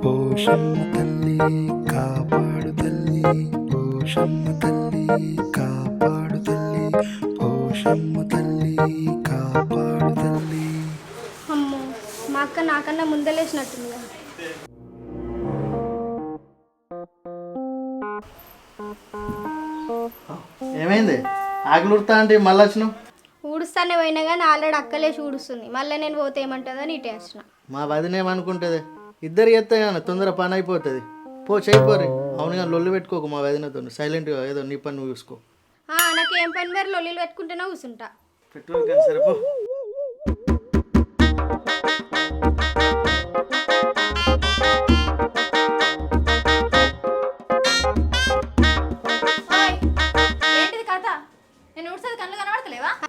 పోషమ్మ తల్లి కాపాడు తల్లి, పోషమ్మ తల్లి కాపాడు తల్లి, పోషమ్మ తల్లి కాపాడు తల్లి. అమ్మో, మా అక్క నాకన్నా ముందే లేచినట్టుంది కదా. ఏమైంది ఆకలితా అంటే మళ్ళీ వచ్చినావు? ఊడుస్తానే పోయినా కానీ ఆల్రెడీ అక్కలేసి ఊడుస్తుంది. మళ్ళీ నేను పోతే ఏమంటుందని ఇటే వచ్చిన. మా వదిన ఏమనుకుంటుంది, ఇద్దరు ఎత్తే కానీ తొందర పని అయిపోతుంది. పో చేయిపోరి. అవునుగా లొల్లు పెట్టుకోకు మా వదినతో, సైలెంట్గా ఏదో నీ పని నువ్వు చూసుకో. నాకేం పని మరి లొల్లీలు పెట్టుకుంటేనే కూర్చుంటా. పెట్రోల్ కానీ సరే పో.